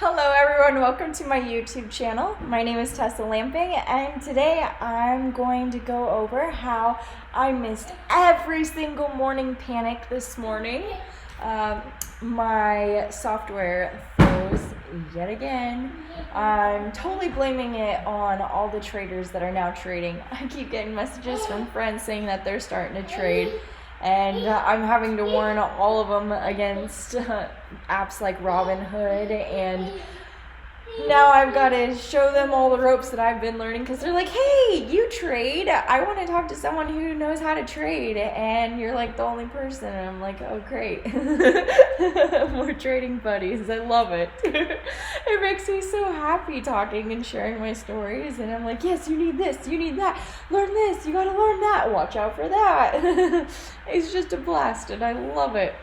Hello everyone, welcome to my YouTube channel. My name is Tessa Lamping, and today I'm going to go over how I missed every single morning panic this morning. My software froze yet again. I'm totally blaming it on all the traders that are now trading. I keep getting messages from friends saying that they're starting to trade, and I'm having to warn all of them against apps like Robinhood, and now I've got to show them all the ropes that I've been learning, because they're like, hey, you trade, I want to talk to someone who knows how to trade, and you're like the only person. And I'm like, oh great. We're trading buddies. I love it. It makes me so happy talking and sharing my stories, and I'm like, yes, you need this, you need that, learn this, you gotta learn that, watch out for that. It's just a blast, and I love it.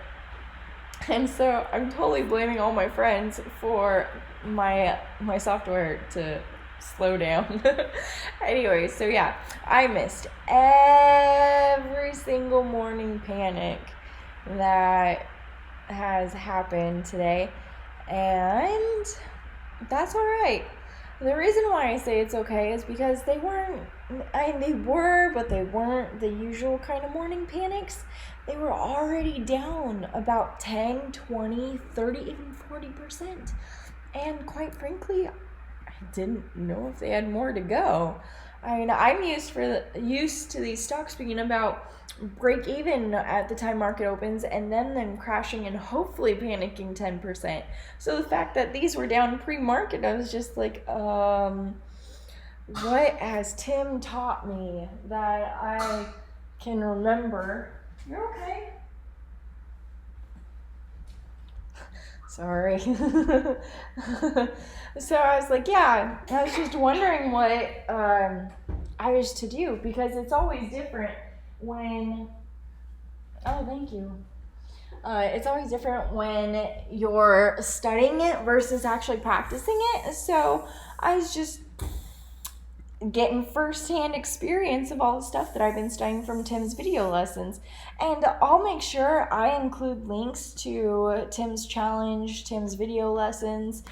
And so I'm totally blaming all my friends for my software to slow down. Anyway, so yeah, I missed every single morning panic that has happened today, and that's all right. The reason why I say it's okay is because they were, but they weren't the usual kind of morning panics. They were already down about 10, 20, 30, even 40%. And quite frankly, I didn't know if they had more to go. I mean, I'm used to these stocks being about break even at the time market opens, and then them crashing and hopefully panicking 10%. So the fact that these were down pre-market, I was just like, what has Tim taught me that I can remember? You're okay. Sorry. So I was like, yeah, I was just wondering what I was to do, because it's always different when, thank you. It's always different when you're studying it versus actually practicing it. So I was just getting first-hand experience of all the stuff that I've been studying from Tim's video lessons. And I'll make sure I include links to Tim's challenge, Tim's video lessons,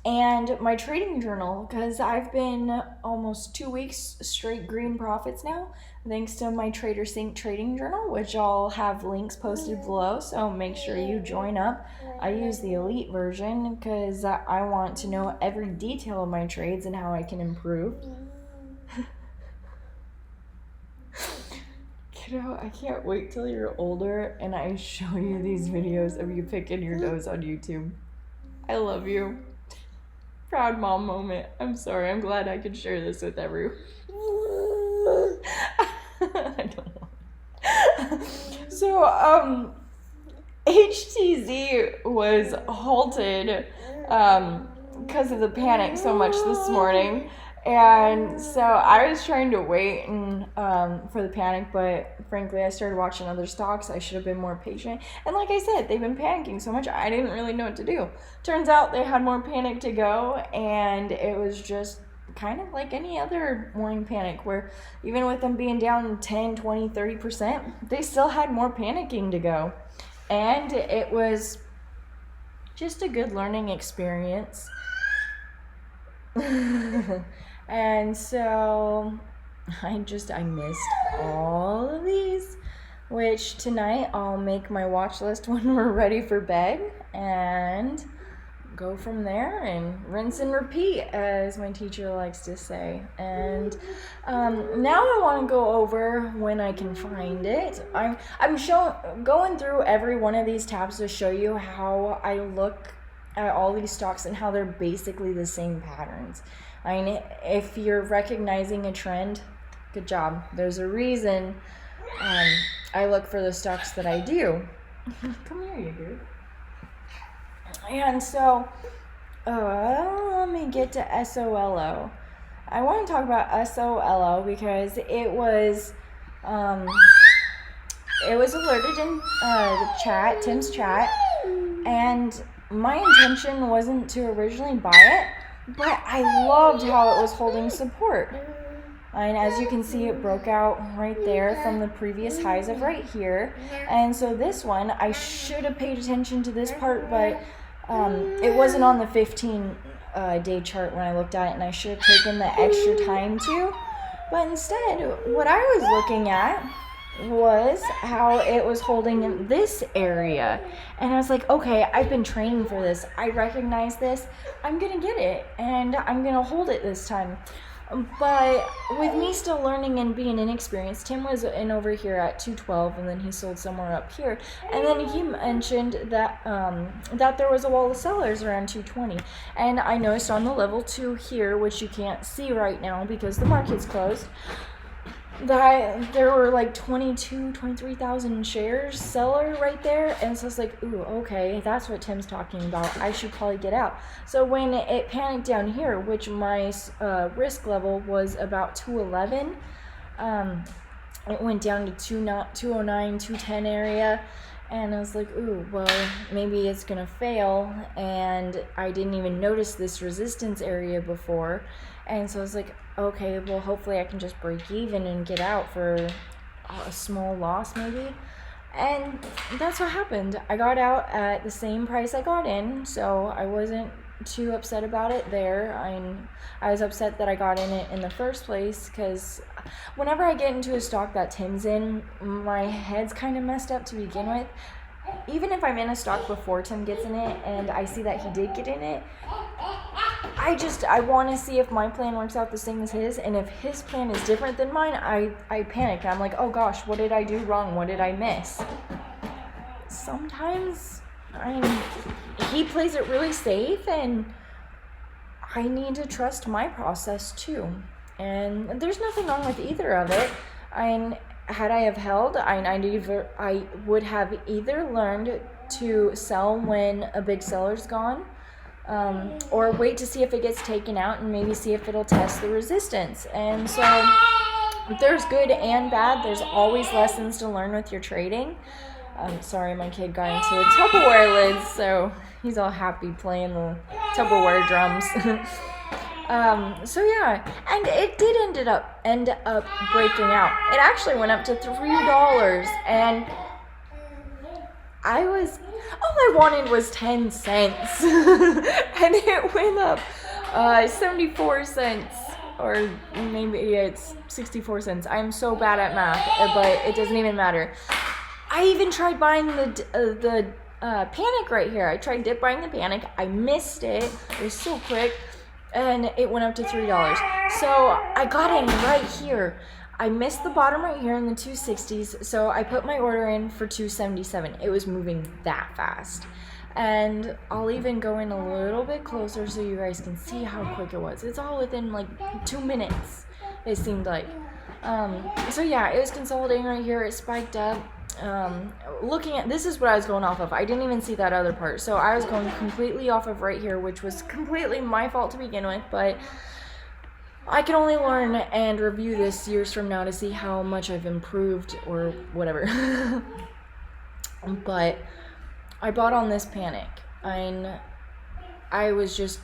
and my trading journal, because I've been almost 2 weeks straight green profits now, thanks to my Trader Sync trading journal, which I'll have links posted below, so make sure you join up. I use the elite version because I want to know every detail of my trades and how I can improve. Kiddo, I can't wait till you're older and I show you these videos of you picking your nose on YouTube. I love you. Proud mom moment. I'm sorry. I'm glad I could share this with everyone. I don't know. So, HTZ was halted because of the panic so much this morning. And so I was trying to wait for the panic, but frankly, I started watching other stocks. I should have been more patient. And like I said, they've been panicking so much, I didn't really know what to do. Turns out they had more panic to go, and it was just kind of like any other morning panic, where even with them being down 10, 20, 30%, they still had more panicking to go. And it was just a good learning experience. And so I missed all of these, which tonight I'll make my watch list when we're ready for bed and go from there and rinse and repeat, as my teacher likes to say. And now I want to go over when I can find it. I'm going through every one of these tabs to show you how I look at all these stocks and how they're basically the same patterns. I mean, if you're recognizing a trend, good job. There's a reason I look for the stocks that I do. Come here, you dude. And so, let me get to SOLO. I want to talk about SOLO because it was alerted in the chat, Tim's chat, and my intention wasn't to originally buy it, but I loved how it was holding support. And as you can see, it broke out right there from the previous highs of right here. And so this one, I should have paid attention to this part, but It wasn't on the 15 day chart when I looked at it, and I should have taken the extra time to. But instead, what I was looking at was how it was holding in this area. And I was like, okay, I've been training for this. I recognize this. I'm going to get it, and I'm going to hold it this time. But with me still learning and being inexperienced, Tim was in over here at 212, and then he sold somewhere up here. And then he mentioned that that there was a wall of sellers around 220. And I noticed on the level 2 here, which you can't see right now because the market's closed, that there were like 23,000 shares seller right there. And so I was like, ooh, okay, that's what Tim's talking about. I should probably get out. So when it panicked down here, which my risk level was about 211, it went down to 209, 210 area. And I was like, ooh, well, maybe it's going to fail. And I didn't even notice this resistance area before. And so I was like, okay, well, hopefully I can just break even and get out for a small loss maybe. And that's what happened. I got out at the same price I got in, so I wasn't too upset about it there. I was upset that I got in it in the first place, because whenever I get into a stock that Tim's in, my head's kind of messed up to begin with. Even if I'm in a stock before Tim gets in it and I see that he did get in it, I want to see if my plan works out the same as his, and if his plan is different than mine, I panic. I'm like, oh gosh, what did I do wrong? What did I miss? Sometimes he plays it really safe, and I need to trust my process too. And there's nothing wrong with either of it. Had I have held, I would have either learned to sell when a big seller's gone, or wait to see if it gets taken out and maybe see if it'll test the resistance. And so there's good and bad. There's always lessons to learn with your trading. Sorry, my kid got into the Tupperware lids, so he's all happy playing the Tupperware drums. So yeah, and it did end up breaking out. It actually went up to $3, and all I wanted was 10 cents, and it went up 74 cents, or maybe it's 64 cents. I'm so bad at math, but it doesn't even matter. I even tried buying the panic right here. I tried dip buying the panic. I missed it. It was so quick. And it went up to $3. So I got in right here. I missed the bottom right here in the 260s. So I put my order in for 277. It was moving that fast. And I'll even go in a little bit closer so you guys can see how quick it was. It's all within like 2 minutes, it seemed like. So yeah, it was consolidating right here. It spiked up. Looking at this is what I was going off of. I didn't even see that other part, so I was going completely off of right here, which was completely my fault to begin with, but I can only learn and review this years from now to see how much I've improved or whatever. But I bought on this panic, and I was just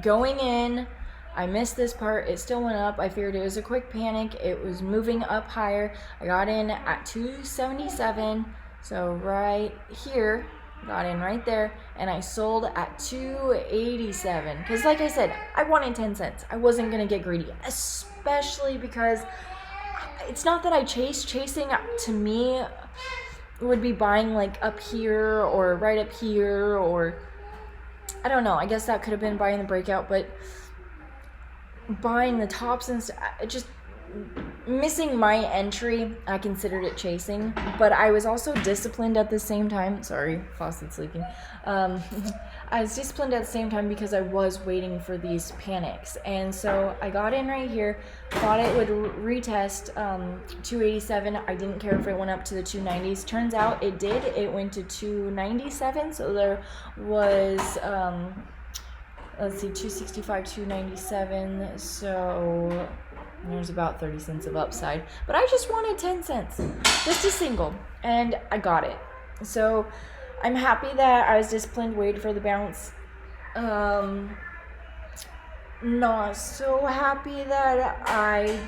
going in. I missed this part. It still went up. I figured it was a quick panic. It was moving up higher. I got in at 277. So right here, got in right there, and I sold at 287. Because like I said, I wanted 10 cents. I wasn't going to get greedy, especially because it's not that I chasing to me would be buying like up here or right up here, or I don't know. I guess that could have been buying the breakout, but buying the tops and just missing my entry, I considered it chasing. But I was also disciplined at the same time. Sorry, faucet's leaking. I was disciplined at the same time because I was waiting for these panics. And so I got in right here, thought it would retest 287. I didn't care if it went up to the 290s. Turns out it did. It went to 297. So there was let's see, 265, 297, so there's about 30 cents of upside. But I just wanted 10 cents, just a single, and I got it. So I'm happy that I was disciplined, waited for the bounce. Not so happy that I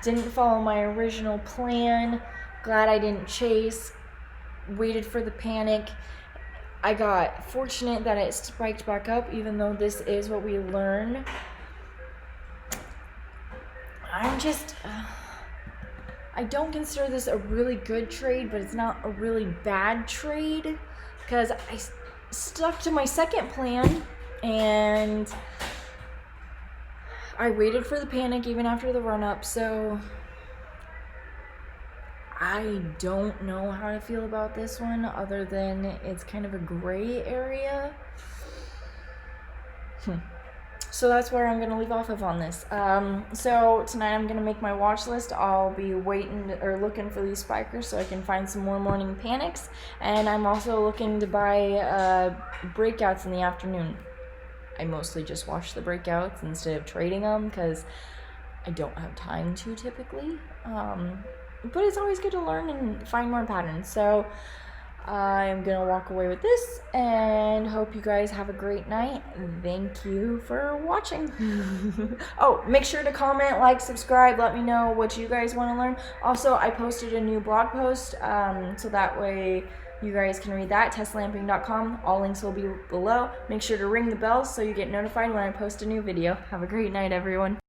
didn't follow my original plan. Glad I didn't chase, waited for the panic. I got fortunate that it spiked back up, even though this is what we learn. I don't consider this a really good trade, but it's not a really bad trade because I stuck to my second plan and I waited for the panic even after the run up. So I don't know how to feel about this one other than it's kind of a gray area. So that's where I'm going to leave off of on this. So tonight I'm going to make my watch list. I'll be waiting or looking for these spikers so I can find some more morning panics. And I'm also looking to buy breakouts in the afternoon. I mostly just watch the breakouts instead of trading them because I don't have time to typically. But it's always good to learn and find more patterns. So I'm gonna walk away with this and hope you guys have a great night. Thank you for watching. Oh, make sure to comment, like, subscribe, let me know what you guys want to learn. Also, I posted a new blog post, so that way you guys can read that, testlamping.com. All links will be below. Make sure to ring the bell so you get notified when I post a new video. Have a great night, everyone.